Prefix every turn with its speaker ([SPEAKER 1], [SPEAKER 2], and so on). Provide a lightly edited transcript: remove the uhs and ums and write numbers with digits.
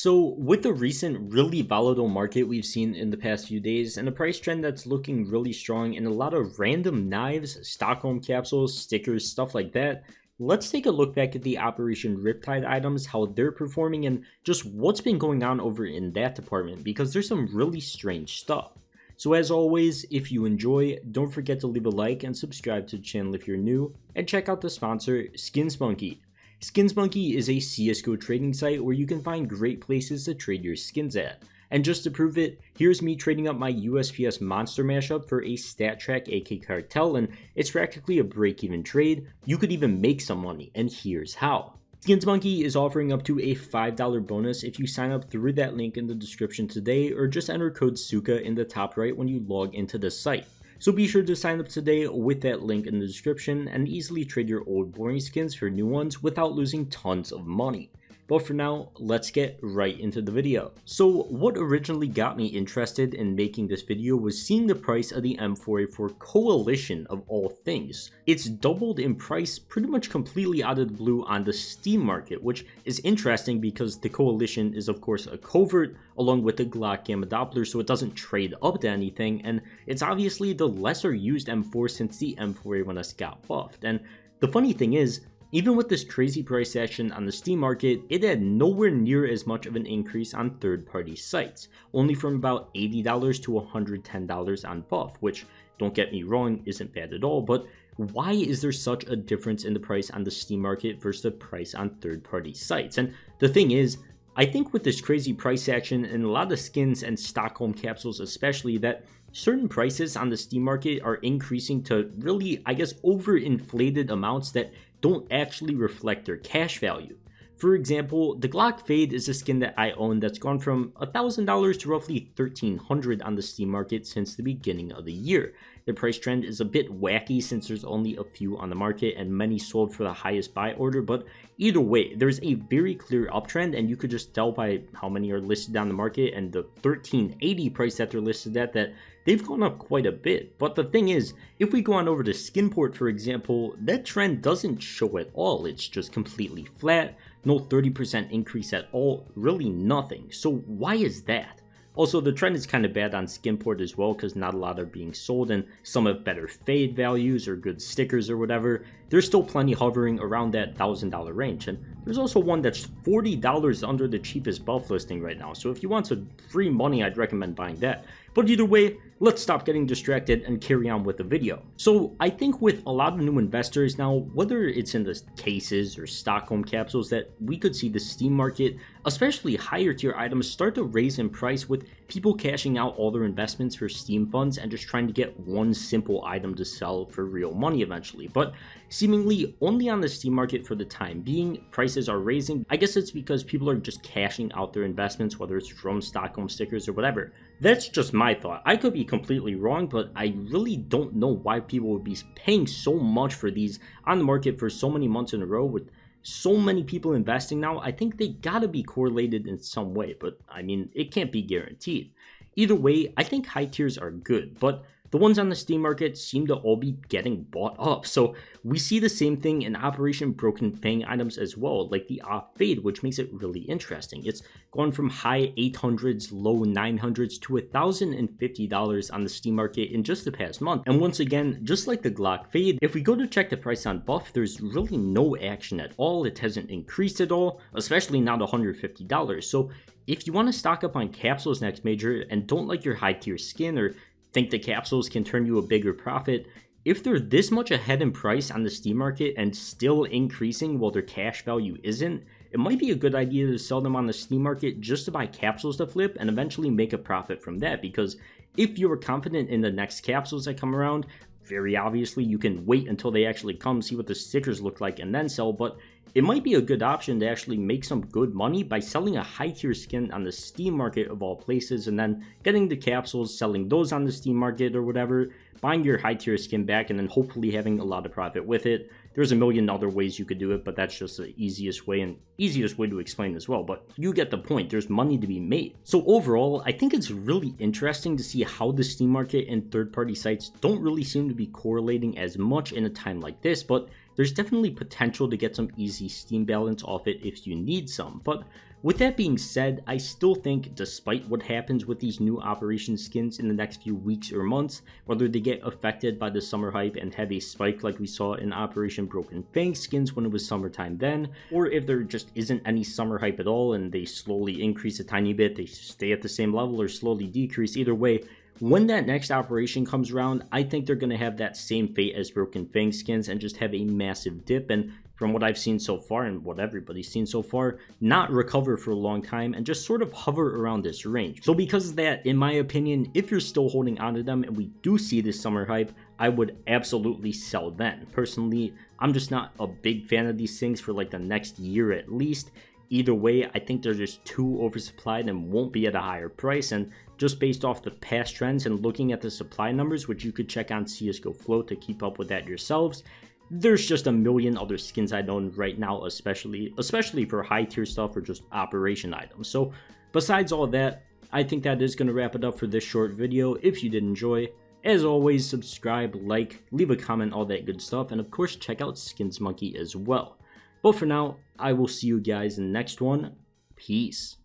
[SPEAKER 1] So, with the recent really volatile market we've seen in the past few days, and a price trend that's looking really strong, and a lot of random knives, Stockholm capsules, stickers, stuff like that, let's take a look back at the Operation Riptide items, how they're performing, and just what's been going on over in that department, because there's some really strange stuff. So as always, if you enjoy, don't forget to leave a like and subscribe to the channel if you're new, and check out the sponsor, SkinsMonkey. SkinsMonkey is a CSGO trading site where you can find great places to trade your skins at. And just to prove it, here's me trading up my USPS monster mashup for a StatTrak AK cartel, and it's practically a break-even trade. You could even make some money, and here's how. SkinsMonkey is offering up to a $5 bonus if you sign up through that link in the description today, or just enter code SUKA in the top right when you log into the site. So be sure to sign up today with that link in the description and easily trade your old boring skins for new ones without losing tons of money. But for now, let's get right into the video. So what originally got me interested in making this video was seeing the price of the M4A4 Coalition of all things. It's doubled in price pretty much completely out of the blue on the Steam market, which is interesting because the Coalition is of course a covert along with the Glock Gamma Doppler, so it doesn't trade up to anything, and it's obviously the lesser used M4 since the M4A1S got buffed. And the funny thing is, even with this crazy price action on the Steam market, it had nowhere near as much of an increase on third-party sites, only from about $80 to $110 on buff, which, don't get me wrong, isn't bad at all, but why is there such a difference in the price on the Steam market versus the price on third-party sites? And the thing is, I think with this crazy price action and a lot of skins and Stockholm capsules especially, that certain prices on the Steam market are increasing to really, I guess, overinflated amounts that don't actually reflect their cash value. For example, the Glock Fade is a skin that I own that's gone from $1,000 to roughly $1,300 on the Steam market since the beginning of the year. The price trend is a bit wacky since there's only a few on the market and many sold for the highest buy order, but either way, there's a very clear uptrend, and you could just tell by how many are listed on the market and the $1,380 price that they're listed at that they've gone up quite a bit. But the thing is, if we go on over to Skinport for example, that trend doesn't show at all. It's just completely flat, no 30% increase at all, really nothing. So why is that? Also, the trend is kind of bad on Skinport as well because not a lot are being sold, and some have better fade values or good stickers or whatever. There's still plenty hovering around that $1,000 range, and there's also one that's $40 under the cheapest buff listing right now. So if you want some free money, I'd recommend buying that. But either way, let's stop getting distracted and carry on with the video. So I think with a lot of new investors now, whether it's in the cases or Stockholm capsules, that we could see the Steam market, especially higher tier items, start to raise in price with people cashing out all their investments for Steam funds and just trying to get one simple item to sell for real money eventually. But seemingly only on the Steam market for the time being, prices are raising. I guess it's because people are just cashing out their investments, whether it's from Stockholm stickers or whatever. That's just my thought. I could be completely wrong, but I really don't know why people would be paying so much for these on the market for so many months in a row with so many people investing now. I think they gotta be correlated in some way, but I mean, it can't be guaranteed. Either way, I think high tiers are good, but the ones on the Steam market seem to all be getting bought up. So we see the same thing in Operation Broken Fang items as well, like the Op Fade, which makes it really interesting. It's gone from high 800s, low 900s to $1,050 on the Steam market in just the past month. And once again, just like the Glock Fade, if we go to check the price on buff, there's really no action at all. It hasn't increased at all, especially not $150. So if you want to stock up on capsules next major and don't like your high tier skin or think the capsules can turn you a bigger profit, if they're this much ahead in price on the Steam market and still increasing while their cash value isn't, it might be a good idea to sell them on the Steam market just to buy capsules to flip and eventually make a profit from that. Because if you're confident in the next capsules that come around, very obviously you can wait until they actually come, see what the stickers look like, and then sell. But it might be a good option to actually make some good money by selling a high tier skin on the Steam market of all places, and then getting the capsules, selling those on the Steam market or whatever, buying your high tier skin back, and then hopefully having a lot of profit with it. There's a million other ways you could do it, but that's just the easiest way and easiest way to explain as well. But you get the point, there's money to be made. So overall, I think it's really interesting to see how the Steam market and third-party sites don't really seem to be correlating as much in a time like this, but there's definitely potential to get some easy Steam balance off it if you need some. But With that being said, I still think despite what happens with these new Operation skins in the next few weeks or months, whether they get affected by the summer hype and have a spike like we saw in Operation Broken Fang skins when it was summertime then, or if there just isn't any summer hype at all and they slowly increase a tiny bit, they stay at the same level or slowly decrease, either way, when that next operation comes around, I think they're going to have that same fate as Broken Fang skins and just have a massive dip, and from what I've seen so far and what everybody's seen so far, not recover for a long time and just sort of hover around this range. So because of that, in my opinion, if you're still holding onto them and we do see this summer hype, I would absolutely sell then. Personally, I'm just not a big fan of these things for like the next year at least. Either way, I think they're just too oversupplied and won't be at a higher price, and just based off the past trends and looking at the supply numbers, which you could check on CSGO Float to keep up with that yourselves, there's just a million other skins I own right now, especially for high tier stuff or just operation items. So besides all that, I think that is going to wrap it up for this short video. If you did enjoy, as always, subscribe, like, leave a comment, all that good stuff, and of course check out Skins Monkey as well. But for now, I will see you guys in the next one. Peace.